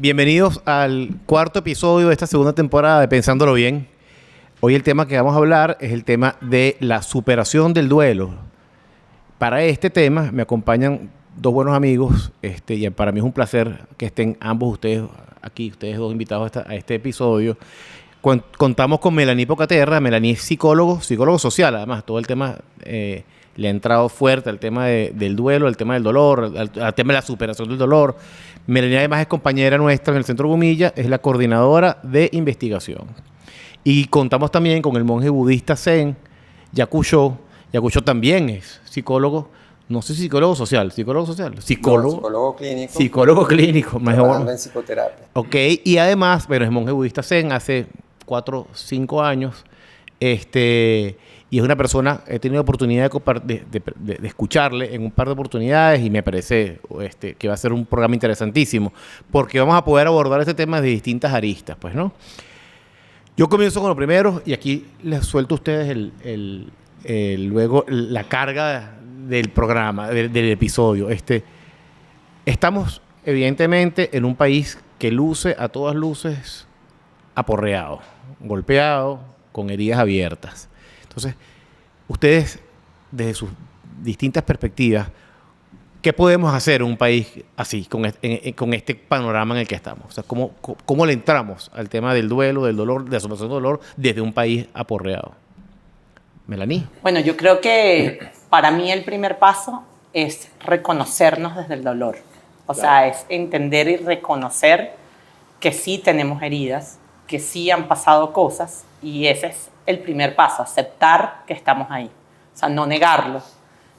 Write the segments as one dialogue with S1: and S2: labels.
S1: Bienvenidos al cuarto episodio de esta segunda temporada de Pensándolo Bien. Hoy el tema que vamos a hablar es el tema de la superación del duelo. Para este tema me acompañan dos buenos amigos, y para mí es un placer que estén ambos ustedes aquí, ustedes dos invitados a este episodio. Contamos con Melanie Pocaterra. Melanie es psicólogo social, además todo el tema le ha entrado fuerte al tema del duelo, al tema del dolor, al tema de la superación del dolor. Melanie además es compañera nuestra en el Centro Gumilla, es la coordinadora de investigación. Y contamos también con el monje budista Zen, Yaku Sho. Yaku Sho también es psicólogo, no sé si psicólogo,
S2: psicólogo clínico.
S1: Psicólogo clínico, mejor.
S2: Trabajando en psicoterapia.
S1: Ok, y además, bueno, es monje budista Zen hace 4 o 5 años. Y es una persona, he tenido oportunidad de escucharle en un par de oportunidades y me parece que va a ser un programa interesantísimo porque vamos a poder abordar este tema de distintas aristas, pues, ¿no? Yo comienzo con lo primero y aquí les suelto a ustedes luego la carga del programa, del episodio. Estamos evidentemente en un país que luce a todas luces aporreado, golpeado, con heridas abiertas. Entonces, ustedes, desde sus distintas perspectivas, ¿qué podemos hacer en un país así, con este panorama en el que estamos? O sea, ¿cómo le entramos al tema del duelo, del dolor, de la superación del dolor, desde un país aporreado? Melanie.
S3: Bueno, yo creo que para mí el primer paso es reconocernos desde el dolor. O sea, es entender y reconocer que sí tenemos heridas, que sí han pasado cosas, y ese es el primer paso, aceptar que estamos ahí. O sea, no negarlo.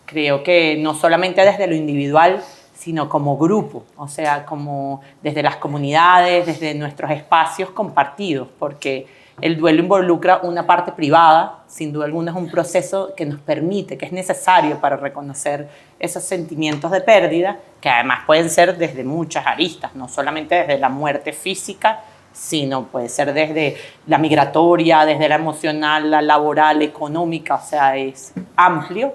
S3: Creo que no solamente desde lo individual, sino como grupo, o sea, como desde las comunidades, desde nuestros espacios compartidos, porque el duelo involucra una parte privada, sin duda alguna es un proceso que nos permite, que es necesario para reconocer esos sentimientos de pérdida, que además pueden ser desde muchas aristas, no solamente desde la muerte física, sino puede ser desde la migratoria, desde la emocional, la laboral, económica, o sea, es amplio,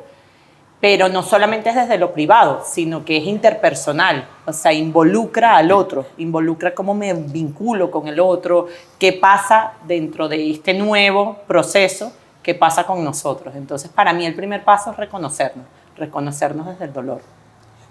S3: pero no solamente es desde lo privado, sino que es interpersonal, o sea, involucra al otro, involucra cómo me vinculo con el otro, qué pasa dentro de este nuevo proceso, qué pasa con nosotros. Entonces, para mí el primer paso es reconocernos desde el dolor.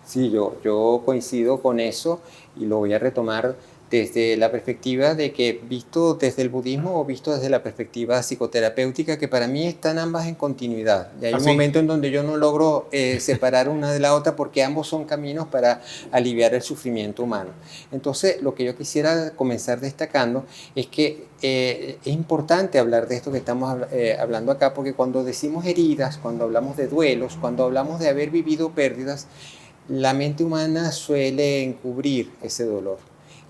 S2: Sí, yo coincido con eso y lo voy a retomar desde la perspectiva de que visto desde el budismo o visto desde la perspectiva psicoterapéutica, que para mí están ambas en continuidad. Y hay un momento en donde yo no logro separar una de la otra porque ambos son caminos para aliviar el sufrimiento humano. Entonces, lo que yo quisiera comenzar destacando es que es importante hablar de esto que estamos hablando acá, porque cuando decimos heridas, cuando hablamos de duelos, cuando hablamos de haber vivido pérdidas, la mente humana suele encubrir ese dolor.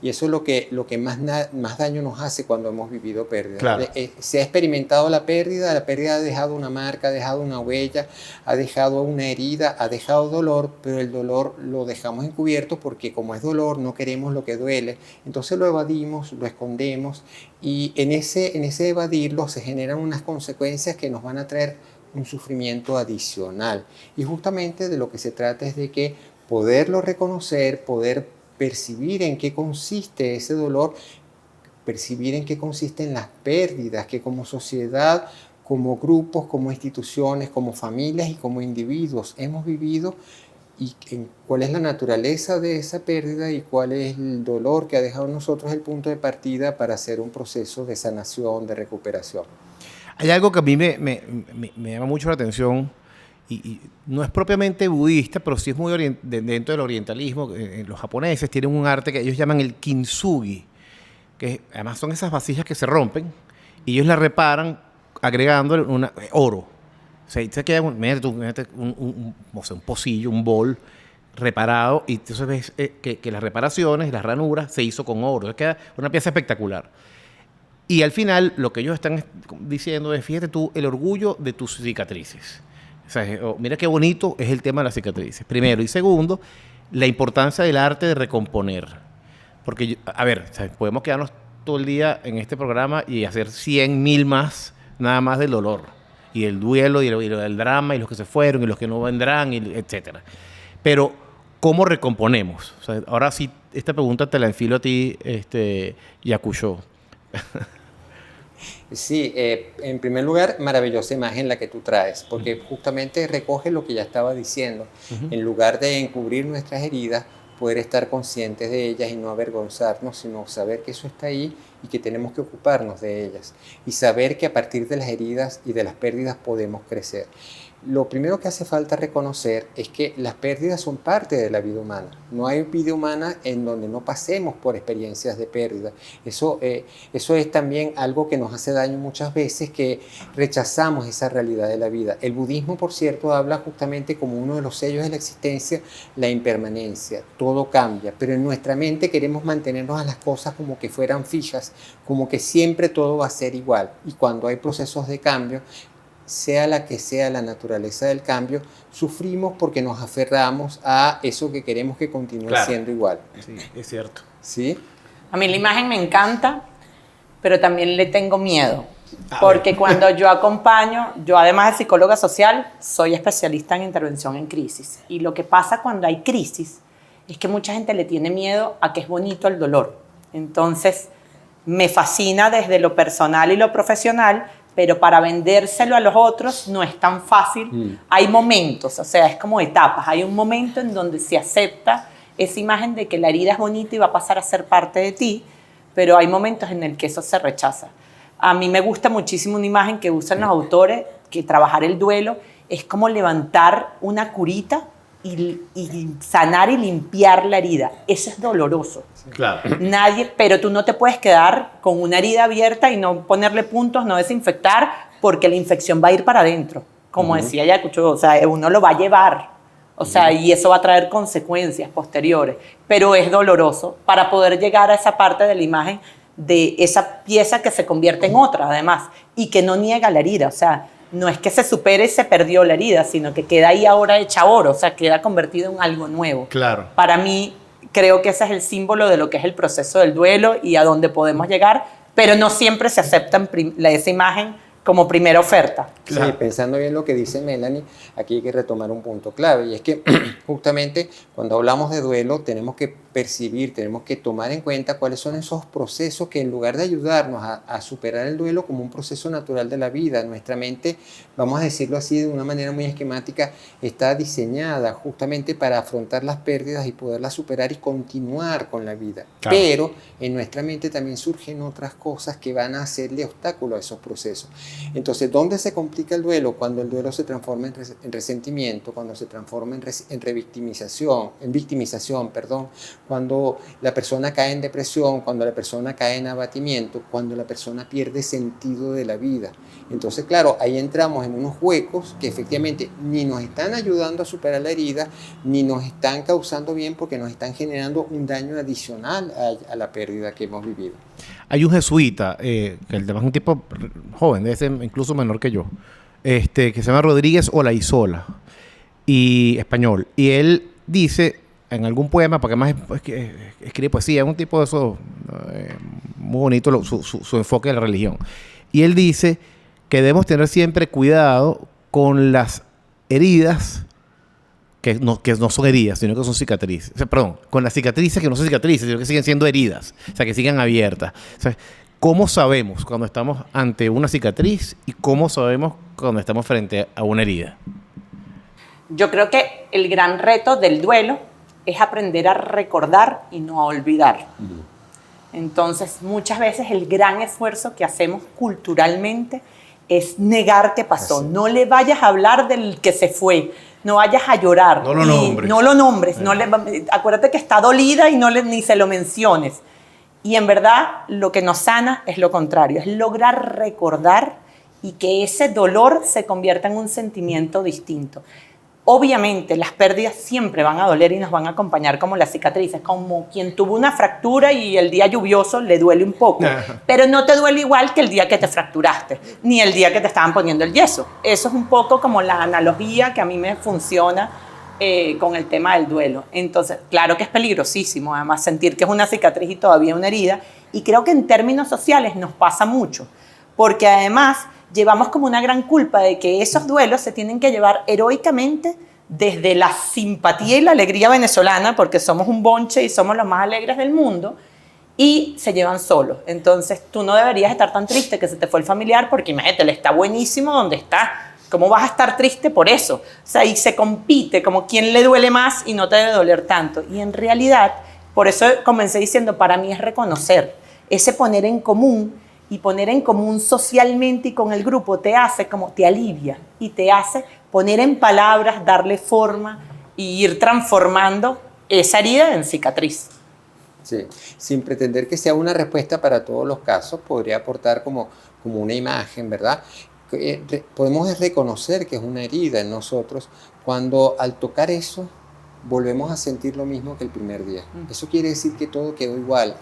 S2: Y eso es lo que más daño nos hace cuando hemos vivido pérdida.
S1: Claro.
S2: Se ha experimentado la pérdida ha dejado una marca, ha dejado una huella, ha dejado una herida, ha dejado dolor, pero el dolor lo dejamos encubierto porque como es dolor no queremos lo que duele, entonces lo evadimos, lo escondemos y en ese evadirlo se generan unas consecuencias que nos van a traer un sufrimiento adicional. Y justamente de lo que se trata es de que poderlo reconocer, poder percibir en qué consiste ese dolor, percibir en qué consisten las pérdidas que como sociedad, como grupos, como instituciones, como familias y como individuos hemos vivido y cuál es la naturaleza de esa pérdida y cuál es el dolor que ha dejado en nosotros el punto de partida para hacer un proceso de sanación, de recuperación.
S1: Hay algo que a mí me llama mucho la atención y no es propiamente budista, pero sí es muy dentro del orientalismo. Los japoneses tienen un arte que ellos llaman el kintsugi, que además son esas vasijas que se rompen y ellos las reparan agregándole oro. O sea, imagínate un pocillo, un bol reparado y entonces ves que las reparaciones, las ranuras se hizo con oro. Entonces queda una pieza espectacular. Y al final lo que ellos están diciendo es, fíjate tú, el orgullo de tus cicatrices. O sea, mira qué bonito es el tema de las cicatrices, primero. Y segundo, la importancia del arte de recomponer. Porque, podemos quedarnos todo el día en este programa y hacer 100,000 más, nada más del dolor. Y del duelo, y del drama, y los que se fueron, y los que no vendrán, etc. Pero ¿cómo recomponemos? O sea, ahora sí, esta pregunta te la enfilo a ti, Yacucho.
S2: Sí, en primer lugar, maravillosa imagen la que tú traes, porque justamente recoge lo que ya estaba diciendo. En lugar de encubrir nuestras heridas, poder estar conscientes de ellas y no avergonzarnos, sino saber que eso está ahí y que tenemos que ocuparnos de ellas. Y saber que a partir de las heridas y de las pérdidas podemos crecer. Lo primero que hace falta reconocer es que las pérdidas son parte de la vida humana. No hay vida humana en donde no pasemos por experiencias de pérdida. Eso es también algo que nos hace daño muchas veces, que rechazamos esa realidad de la vida. El budismo, por cierto, habla justamente como uno de los sellos de la existencia, la impermanencia. Todo cambia, pero en nuestra mente queremos mantenernos a las cosas como que fueran fijas, como que siempre todo va a ser igual. Y cuando hay procesos de cambio, sea la que sea la naturaleza del cambio, sufrimos porque nos aferramos a eso que queremos que continúe siendo igual.
S1: Sí, es cierto.
S2: ¿Sí?
S3: A mí la imagen me encanta, pero también le tengo miedo. Porque cuando yo acompaño, yo además de psicóloga social, soy especialista en intervención en crisis. Y lo que pasa cuando hay crisis es que mucha gente le tiene miedo a que es bonito el dolor. Entonces, me fascina desde lo personal y lo profesional, pero para vendérselo a los otros no es tan fácil. Hay momentos, o sea, es como etapas. Hay un momento en donde se acepta esa imagen de que la herida es bonita y va a pasar a ser parte de ti, pero hay momentos en el que eso se rechaza. A mí me gusta muchísimo una imagen que usan los autores, que trabajar el duelo es como levantar una curita y sanar y limpiar la herida. Eso es doloroso.
S1: Claro.
S3: Pero tú no te puedes quedar con una herida abierta y no ponerle puntos, no desinfectar, porque la infección va a ir para adentro. Como decía Yacucho, o sea, uno lo va a llevar. O sea, y eso va a traer consecuencias posteriores. Pero es doloroso para poder llegar a esa parte de la imagen de esa pieza que se convierte en otra, además, y que no niega la herida. O sea, no es que se supere y se perdió la herida, sino que queda ahí ahora hecha oro, o sea, queda convertido en algo nuevo.
S1: Claro.
S3: Para mí, creo que ese es el símbolo de lo que es el proceso del duelo y a dónde podemos llegar, pero no siempre se acepta esa imagen como primera oferta.
S2: Claro. Sí, pensando bien lo que dice Melanie, aquí hay que retomar un punto clave, y es que justamente cuando hablamos de duelo tenemos que percibir, tenemos que tomar en cuenta cuáles son esos procesos que, en lugar de ayudarnos a superar el duelo como un proceso natural de la vida, nuestra mente, vamos a decirlo así de una manera muy esquemática, está diseñada justamente para afrontar las pérdidas y poderlas superar y continuar con la vida. Claro. Pero en nuestra mente también surgen otras cosas que van a hacerle obstáculo a esos procesos. Entonces, ¿dónde se complica el duelo? Cuando el duelo se transforma en resentimiento, cuando se transforma en victimización, cuando la persona cae en depresión, cuando la persona cae en abatimiento, cuando la persona pierde sentido de la vida. Entonces, claro, ahí entramos en unos huecos que efectivamente ni nos están ayudando a superar la herida, ni nos están causando bien, porque nos están generando un daño adicional a la pérdida que hemos vivido.
S1: Hay un jesuita, que el demás es un tipo joven, debe ser incluso menor que yo, que se llama Rodríguez Olaizola, y español. Y él dice en algún poema, porque además escribe poesía, es un tipo de eso, muy bonito su enfoque de la religión. Y él dice que debemos tener siempre cuidado con las heridas que no son heridas, sino que son cicatrices. O sea, perdón, con las cicatrices que no son cicatrices, sino que siguen siendo heridas. O sea, que sigan abiertas. O sea, ¿cómo sabemos cuando estamos ante una cicatriz y cómo sabemos cuando estamos frente a una herida?
S3: Yo creo que el gran reto del duelo es aprender a recordar y no a olvidar. Entonces, muchas veces el gran esfuerzo que hacemos culturalmente es negar que pasó. Así. No le vayas a hablar del que se fue. No vayas a llorar.
S1: No lo nombres.
S3: No lo nombres. No acuérdate que está dolida y ni se lo menciones. Y en verdad, lo que nos sana es lo contrario. Es lograr recordar y que ese dolor se convierta en un sentimiento distinto. Obviamente, las pérdidas siempre van a doler y nos van a acompañar como las cicatrices, como quien tuvo una fractura y el día lluvioso le duele un poco, pero no te duele igual que el día que te fracturaste, ni el día que te estaban poniendo el yeso. Eso es un poco como la analogía que a mí me funciona con el tema del duelo. Entonces, claro que es peligrosísimo, además, sentir que es una cicatriz y todavía una herida, y creo que en términos sociales nos pasa mucho, porque además llevamos como una gran culpa de que esos duelos se tienen que llevar heroicamente desde la simpatía y la alegría venezolana, porque somos un bonche y somos los más alegres del mundo, y se llevan solos. Entonces tú no deberías estar tan triste que se te fue el familiar, porque imagínate, él está buenísimo donde está. ¿Cómo vas a estar triste por eso? O sea, y se compite como quién le duele más y no te debe doler tanto. Y en realidad, por eso comencé diciendo, para mí es reconocer, ese poner en común, y poner en común socialmente y con el grupo te hace como, te alivia y te hace poner en palabras, darle forma y ir transformando esa herida en cicatriz.
S2: Sí, sin pretender que sea una respuesta para todos los casos, podría aportar como una imagen, ¿verdad? Podemos reconocer que es una herida en nosotros cuando al tocar eso volvemos a sentir lo mismo que el primer día. Eso quiere decir que todo quedó igual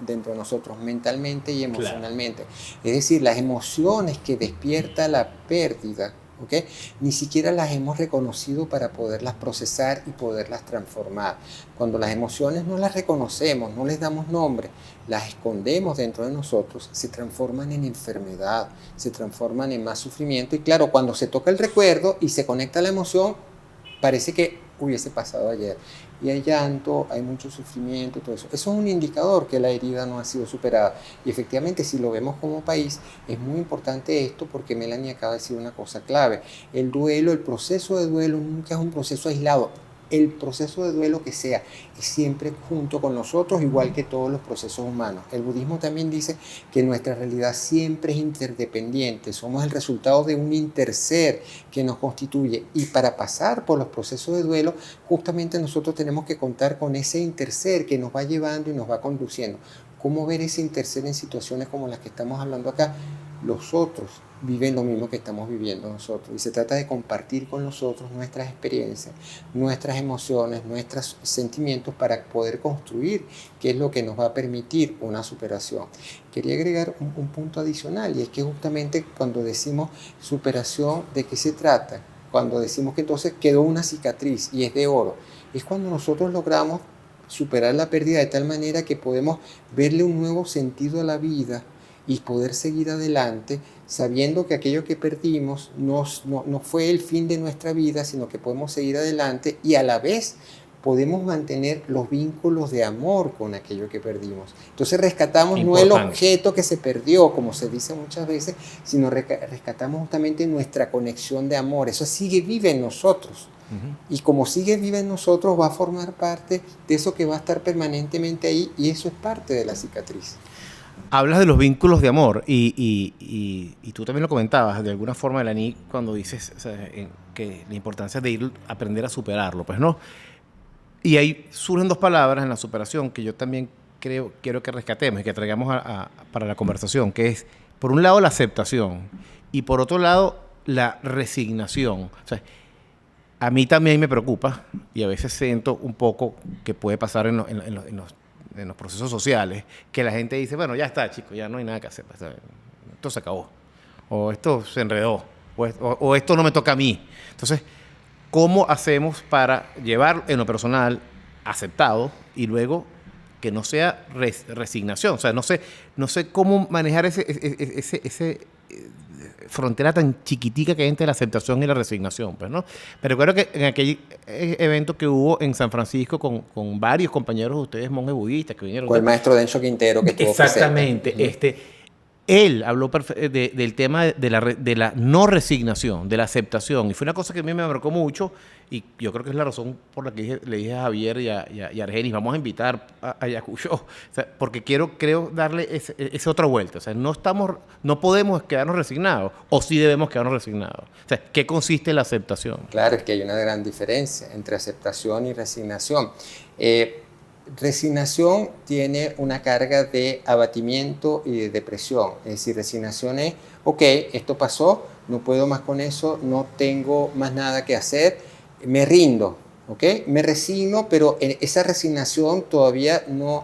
S2: dentro de nosotros, mentalmente y emocionalmente. Claro. Es decir, las emociones que despierta la pérdida, ¿okay? Ni siquiera las hemos reconocido para poderlas procesar y poderlas transformar. Cuando las emociones no las reconocemos, no les damos nombre, las escondemos dentro de nosotros, se transforman en enfermedad, se transforman en más sufrimiento. Y claro, cuando se toca el recuerdo y se conecta la emoción, parece que hubiese pasado ayer. Y hay llanto, hay mucho sufrimiento, todo eso. Eso es un indicador que la herida no ha sido superada. Y efectivamente, si lo vemos como país, es muy importante esto porque Melanie acaba de decir una cosa clave. El duelo, el proceso de duelo nunca es un proceso aislado. El proceso de duelo que sea es siempre junto con nosotros, igual que todos los procesos humanos. El budismo también dice que nuestra realidad siempre es interdependiente, somos el resultado de un interser que nos constituye, y para pasar por los procesos de duelo, justamente nosotros tenemos que contar con ese interser que nos va llevando y nos va conduciendo. ¿Cómo ver ese interser en situaciones como las que estamos hablando acá? Los otros viven lo mismo que estamos viviendo nosotros, y se trata de compartir con los otros nuestras experiencias, nuestras emociones, nuestros sentimientos para poder construir qué es lo que nos va a permitir una superación. Quería agregar un punto adicional, y es que justamente cuando decimos superación, ¿de qué se trata? Cuando decimos que entonces quedó una cicatriz y es de oro, es cuando nosotros logramos superar la pérdida de tal manera que podemos verle un nuevo sentido a la vida y poder seguir adelante sabiendo que aquello que perdimos no fue el fin de nuestra vida, sino que podemos seguir adelante y a la vez podemos mantener los vínculos de amor con aquello que perdimos. Entonces rescatamos Importante. No el objeto que se perdió, como se dice muchas veces, sino rescatamos justamente nuestra conexión de amor. Eso sigue vive en nosotros. Y como sigue vive en nosotros, va a formar parte de eso que va a estar permanentemente ahí, y eso es parte de la cicatriz.
S1: Hablas de los vínculos de amor y tú también lo comentabas de alguna forma, Melanie, cuando dices, o sea, que la importancia de aprender a superarlo, pues no. Y ahí surgen dos palabras en la superación que yo también quiero que rescatemos y que traigamos para la conversación, que es, por un lado, la aceptación y por otro lado, la resignación. O sea, a mí también me preocupa y a veces siento un poco que puede pasar en los procesos sociales, que la gente dice, bueno, ya está, chicos, ya no hay nada que hacer, esto se acabó, o esto se enredó, o esto no me toca a mí. Entonces, ¿cómo hacemos para llevar en lo personal aceptado y luego que no sea resignación? O sea, no sé cómo manejar ese frontera tan chiquitica que hay entre la aceptación y la resignación, pues, ¿no? Pero recuerdo que en aquel evento que hubo en San Francisco con varios compañeros de ustedes, monjes budistas, que vinieron...
S2: Con el maestro Densho Quintero que tuvo
S1: Exactamente. Él habló del tema de la no resignación, de la aceptación, y fue una cosa que a mí me marcó mucho, y yo creo que es la razón por la que le dije a Javier y a Argenis, vamos a invitar a Yacuyo, o sea, porque creo darle esa otra vuelta. O sea, no podemos quedarnos resignados, o sí debemos quedarnos resignados. O sea, ¿qué consiste la aceptación?
S2: Claro, es que hay una gran diferencia entre aceptación y resignación. Resignación tiene una carga de abatimiento y de depresión. Es decir, resignación es, ok, esto pasó, no puedo más con eso, no tengo más nada que hacer, me rindo, ok, me resigno, pero esa resignación todavía no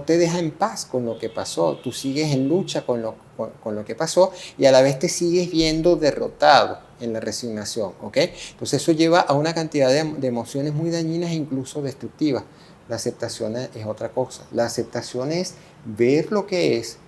S2: te deja en paz con lo que pasó. Tú sigues en lucha con lo que pasó y a la vez te sigues viendo derrotado en la resignación, ok. Entonces eso lleva a una cantidad de emociones muy dañinas e incluso destructivas. La aceptación es otra cosa. La aceptación es ver lo que es,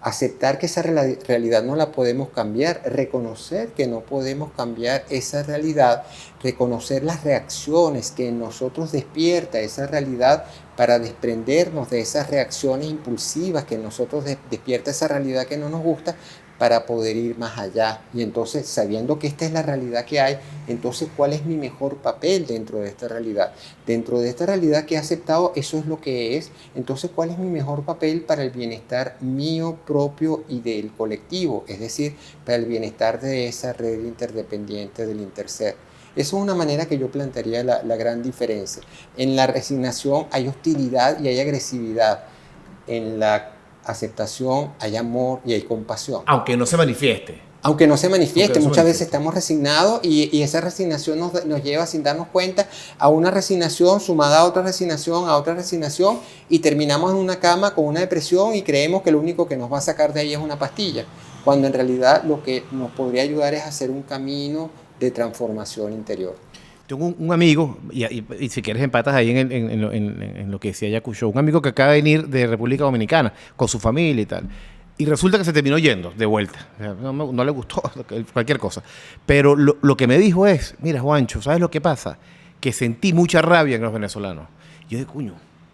S2: Aceptar que esa realidad no la podemos cambiar, reconocer que no podemos cambiar esa realidad, reconocer las reacciones que en nosotros despierta esa realidad para desprendernos de esas reacciones impulsivas que en nosotros despierta esa realidad que no nos gusta, para poder ir más allá. Y entonces, sabiendo que esta es la realidad que hay, entonces, ¿cuál es mi mejor papel dentro de esta realidad? Dentro de esta realidad que he aceptado, eso es lo que es. Entonces, ¿cuál es mi mejor papel para el bienestar mío propio y del colectivo? Es decir, para el bienestar de esa red interdependiente del interser. Eso es una manera que yo plantearía la gran diferencia. En la resignación hay hostilidad y hay agresividad. En la aceptación hay amor y hay compasión.
S1: Aunque no se manifieste.
S2: Aunque no se manifieste, muchas veces estamos resignados y esa resignación nos lleva sin darnos cuenta a una resignación sumada a otra resignación y terminamos en una cama con una depresión y creemos que lo único que nos va a sacar de ahí es una pastilla, cuando en realidad lo que nos podría ayudar es hacer un camino de transformación interior.
S1: Tengo un amigo, y si quieres empatas ahí en lo que decía Yacucho, un amigo que acaba de venir de República Dominicana con su familia y tal. Y resulta que se terminó yendo de vuelta. O sea, no le gustó cualquier cosa. Pero lo que me dijo es, mira, Juancho, ¿sabes lo que pasa? Que sentí mucha rabia en los venezolanos. Yo dije, coño,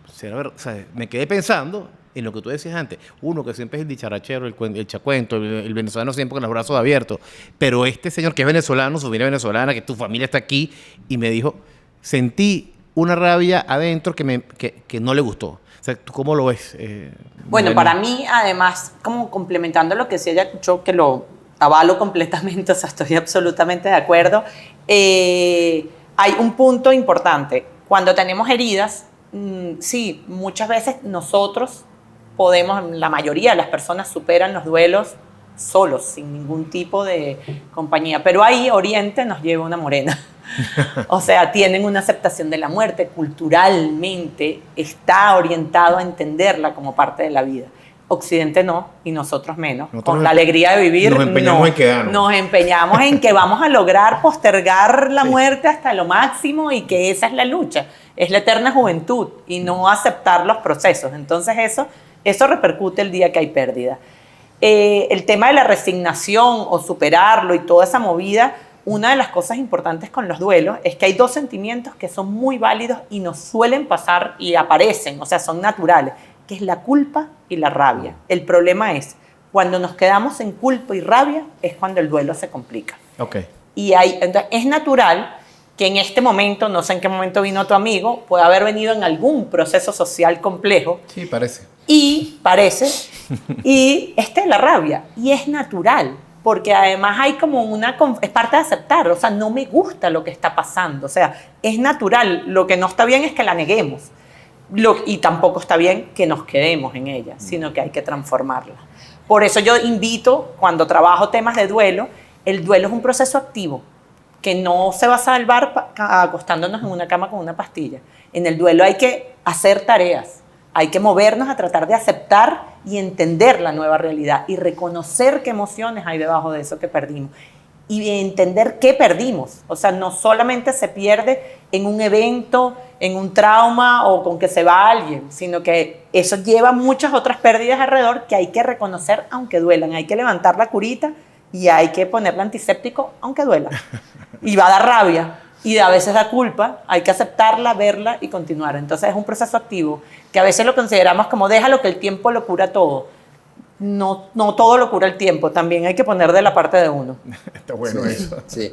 S1: o sea, me quedé pensando en lo que tú decías antes. Uno que siempre es el dicharachero, el chacuento, el venezolano siempre con los brazos abiertos. Pero este señor que es venezolano, su familia venezolana, que tu familia está aquí, y me dijo, sentí una rabia adentro que no le gustó. O sea, ¿tú cómo lo ves?
S3: Bueno, para mí, además, como complementando lo que decía Yacucho, que lo avalo completamente, o sea, estoy absolutamente de acuerdo, hay un punto importante. Cuando tenemos heridas, sí, muchas veces nosotros podemos, la mayoría de las personas superan los duelos solos, sin ningún tipo de compañía. Pero ahí Oriente nos lleva una morena. O sea, tienen una aceptación de la muerte. Culturalmente está orientado a entenderla como parte de la vida. Occidente no, y nosotros menos. Con la alegría de vivir,
S1: nos empeñamos en quedarnos.
S3: Nos empeñamos en que vamos a lograr postergar la muerte hasta lo máximo y que esa es la lucha. Es la eterna juventud y no aceptar los procesos. Entonces eso repercute el día que hay pérdida. El tema de la resignación o superarlo y toda esa movida, una de las cosas importantes con los duelos es que hay dos sentimientos que son muy válidos y nos suelen pasar y aparecen, o sea, son naturales, que es la culpa y la rabia. El problema es, cuando nos quedamos en culpa y rabia, es cuando el duelo se complica.
S1: Okay.
S3: Y entonces, es natural que en este momento, no sé en qué momento vino tu amigo, puede haber venido en algún proceso social complejo.
S1: Sí, parece.
S3: Y la rabia, y es natural, porque además hay como es parte de aceptar, o sea, no me gusta lo que está pasando, o sea, es natural, lo que no está bien es que la neguemos, y tampoco está bien que nos quedemos en ella, sino que hay que transformarla. Por eso yo invito, cuando trabajo temas de duelo, el duelo es un proceso activo, que no se va a salvar acostándonos en una cama con una pastilla. En el duelo hay que hacer tareas, hay que movernos a tratar de aceptar y entender la nueva realidad y reconocer qué emociones hay debajo de eso que perdimos y entender qué perdimos. O sea, no solamente se pierde en un evento, en un trauma o con que se va alguien, sino que eso lleva muchas otras pérdidas alrededor que hay que reconocer aunque duelan. Hay que levantar la curita y hay que ponerle antiséptico aunque duela. Y va a dar rabia. Y a veces da culpa, hay que aceptarla, verla y continuar. Entonces es un proceso activo que a veces lo consideramos como déjalo que el tiempo lo cura todo. No todo lo cura el tiempo, también hay que poner de la parte de uno.
S1: Está bueno eso.
S2: Sí.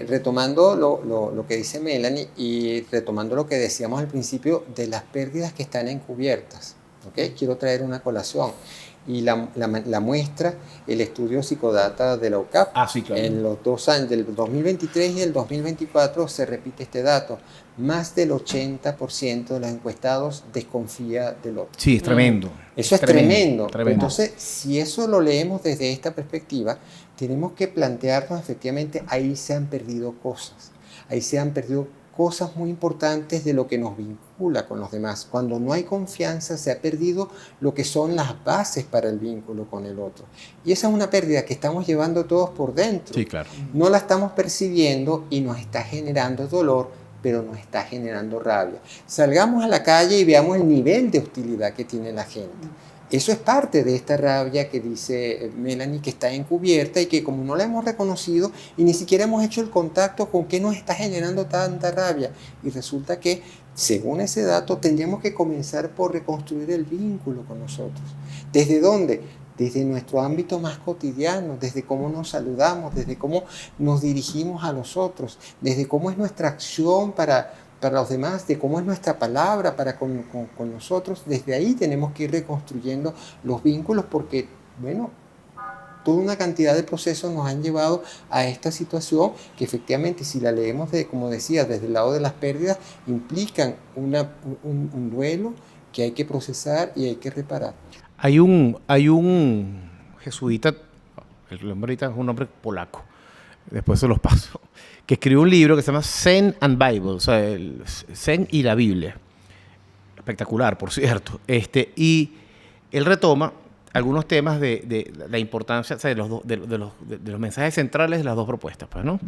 S2: Retomando lo que dice Melanie y retomando lo que decíamos al principio de las pérdidas que están encubiertas, ¿okay? Quiero traer una colación. Y la muestra, el estudio Psicodata de la UCAP.
S1: Sí, claro.
S2: En los 2 años, del 2023 y el 2024, se repite este dato. Más del 80% de los encuestados desconfía del otro.
S1: Sí, es tremendo.
S2: Eso es tremendo. Entonces, si eso lo leemos desde esta perspectiva, tenemos que plantearnos, efectivamente, ahí se han perdido cosas. Ahí se han perdido cosas muy importantes de lo que nos vincula con los demás. Cuando no hay confianza, se ha perdido lo que son las bases para el vínculo con el otro. Y esa es una pérdida que estamos llevando todos por dentro.
S1: Sí, claro.
S2: No la estamos percibiendo y nos está generando dolor, pero nos está generando rabia. Salgamos a la calle y veamos el nivel de hostilidad que tiene la gente. Eso es parte de esta rabia que dice Melanie, que está encubierta y que como no la hemos reconocido y ni siquiera hemos hecho el contacto con qué nos está generando tanta rabia. Y resulta que, según ese dato, tendríamos que comenzar por reconstruir el vínculo con nosotros. ¿Desde dónde? Desde nuestro ámbito más cotidiano, desde cómo nos saludamos, desde cómo nos dirigimos a los otros, desde cómo es nuestra acción para los demás, de cómo es nuestra palabra para con nosotros. Desde ahí tenemos que ir reconstruyendo los vínculos porque, bueno, toda una cantidad de procesos nos han llevado a esta situación que efectivamente, si la leemos, como decía, desde el lado de las pérdidas, implican un duelo que hay que procesar y hay que reparar.
S1: Hay un jesuita, el hombre ahorita es un hombre polaco, después se los paso, que escribió un libro que se llama Zen and Bible, o sea, el Zen y la Biblia. Espectacular, por cierto. Y él retoma algunos temas de la importancia, o sea, de los mensajes centrales de las dos propuestas, pues, ¿no?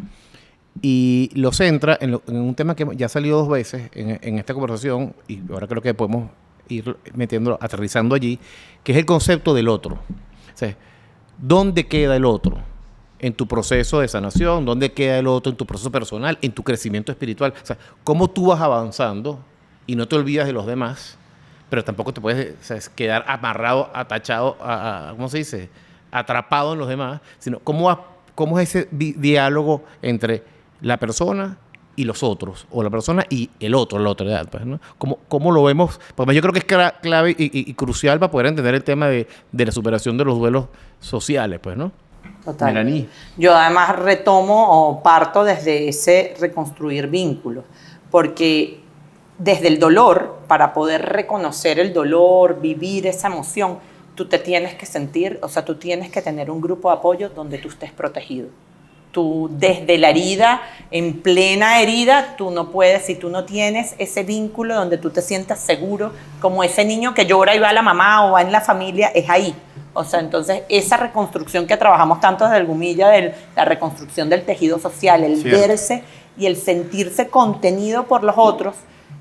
S1: Y lo centra en un tema que ya ha salido 2 veces en esta conversación, y ahora creo que podemos ir metiéndolo, aterrizando allí, que es el concepto del otro. O sea, ¿dónde queda el otro en tu proceso de sanación? ¿Dónde queda el otro en tu proceso personal, en tu crecimiento espiritual? O sea, ¿cómo tú vas avanzando y no te olvidas de los demás, pero tampoco te puedes, o sea, quedar amarrado, atachado, ¿cómo se dice? Atrapado en los demás, sino cómo es ese diálogo entre la persona y los otros, o la persona y la otra edad, pues, ¿no? ¿Cómo lo vemos? Porque yo creo que es clave y crucial para poder entender el tema de la superación de los duelos sociales, pues, ¿no?
S3: Total.
S1: Melanie.
S3: Yo además retomo o parto desde ese reconstruir vínculos, porque desde el dolor, para poder reconocer el dolor, vivir esa emoción, tú te tienes que sentir, o sea, tú tienes que tener un grupo de apoyo donde tú estés protegido. Tú, desde la herida, en plena herida, tú no puedes, si tú no tienes ese vínculo donde tú te sientas seguro, como ese niño que llora y va a la mamá o va en la familia, es ahí. O sea, entonces, esa reconstrucción que trabajamos tanto desde el Gumilla, de la reconstrucción del tejido social, el verse y el sentirse contenido por los otros,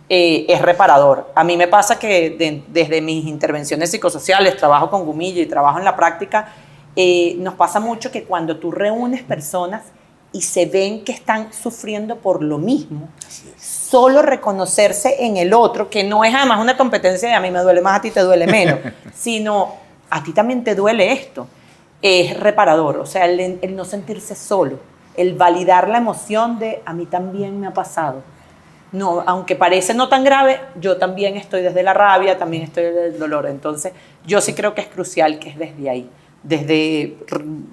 S3: es reparador. A mí me pasa que desde mis intervenciones psicosociales, trabajo con Gumilla y trabajo en la práctica, nos pasa mucho que cuando tú reúnes personas y se ven que están sufriendo por lo mismo, solo reconocerse en el otro, que no es además una competencia de a mí me duele más, a ti te duele menos, sino a ti también te duele esto, es reparador. O sea, el no sentirse solo, el validar la emoción de a mí también me ha pasado. No, aunque parece no tan grave, yo también estoy desde la rabia, también estoy desde el dolor. Entonces, yo sí creo que es crucial que es desde ahí. Desde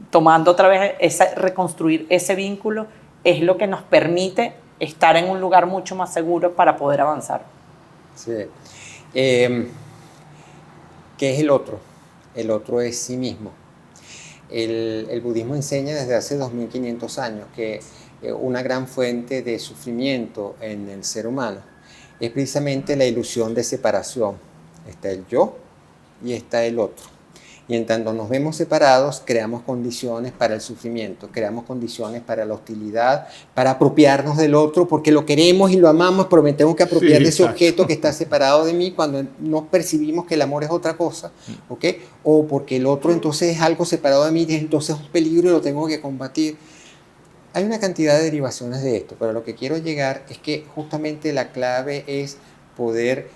S3: tomando otra vez reconstruir ese vínculo, es lo que nos permite estar en un lugar mucho más seguro para poder avanzar.
S2: Sí. ¿Qué es el otro? El otro es sí mismo. El budismo enseña desde hace 2500 años que una gran fuente de sufrimiento en el ser humano es precisamente la ilusión de separación. Está el yo y está el otro. Y en tanto nos vemos separados, creamos condiciones para el sufrimiento, creamos condiciones para la hostilidad, para apropiarnos del otro, porque lo queremos y lo amamos, pero me tengo que apropiar de ese objeto que está separado de mí cuando no percibimos que el amor es otra cosa, ¿ok? O porque el otro entonces es algo separado de mí, entonces es un peligro y lo tengo que combatir. Hay una cantidad de derivaciones de esto, pero lo que quiero llegar es que justamente la clave es poder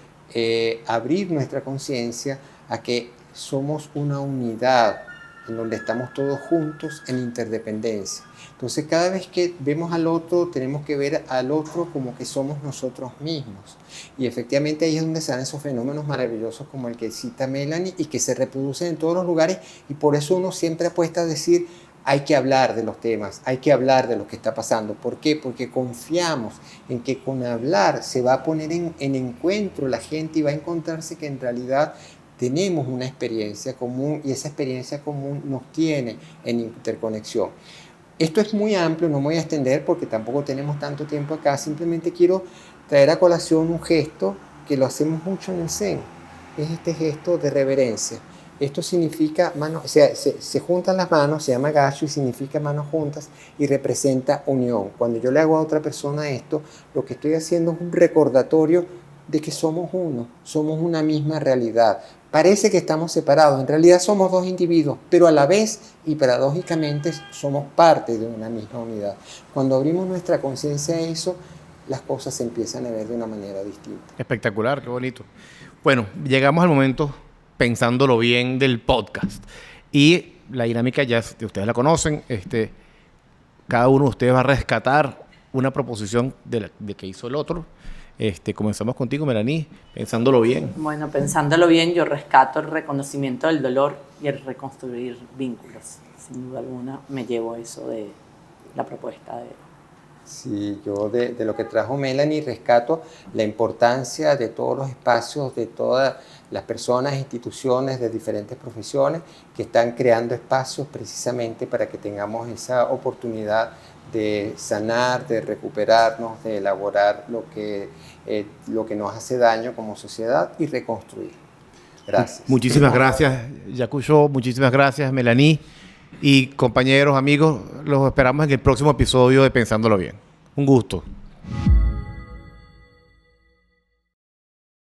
S2: abrir nuestra conciencia a que somos una unidad en donde estamos todos juntos en interdependencia. Entonces, cada vez que vemos al otro, tenemos que ver al otro como que somos nosotros mismos. Y efectivamente ahí es donde se dan esos fenómenos maravillosos como el que cita Melanie y que se reproducen en todos los lugares, y por eso uno siempre apuesta a decir, hay que hablar de los temas, hay que hablar de lo que está pasando. ¿Por qué? Porque confiamos en que con hablar se va a poner en encuentro la gente y va a encontrarse que en realidad tenemos una experiencia común y esa experiencia común nos tiene en interconexión. Esto es muy amplio, no me voy a extender porque tampoco tenemos tanto tiempo acá, simplemente quiero traer a colación un gesto que lo hacemos mucho en el Zen, es este gesto de reverencia. Esto significa, se juntan las manos, se llama gacho y significa manos juntas y representa unión. Cuando yo le hago a otra persona esto, lo que estoy haciendo es un recordatorio de que somos uno, somos una misma realidad. Parece que estamos separados, en realidad somos dos individuos, pero a la vez y paradójicamente somos parte de una misma unidad. Cuando abrimos nuestra conciencia a eso, las cosas se empiezan a ver de una manera distinta.
S1: Espectacular, qué bonito. Bueno, llegamos al momento, pensándolo bien, del podcast. Y la dinámica ya ustedes la conocen. Cada uno de ustedes va a rescatar una proposición de que hizo el otro. Comenzamos contigo, Melanie, pensándolo bien.
S3: Bueno, pensándolo bien, yo rescato el reconocimiento del dolor y el reconstruir vínculos. Sin duda alguna me llevo eso de la propuesta de...
S2: Sí, yo de lo que trajo Melanie rescato la importancia de todos los espacios, de todas las personas e instituciones de diferentes profesiones que están creando espacios precisamente para que tengamos esa oportunidad de sanar, de recuperarnos, de elaborar lo que nos hace daño como sociedad y reconstruir. Gracias.
S1: Muchísimas gracias, Yacucho. Muchísimas gracias, Melanie. Y compañeros, amigos, los esperamos en el próximo episodio de Pensándolo Bien. Un gusto.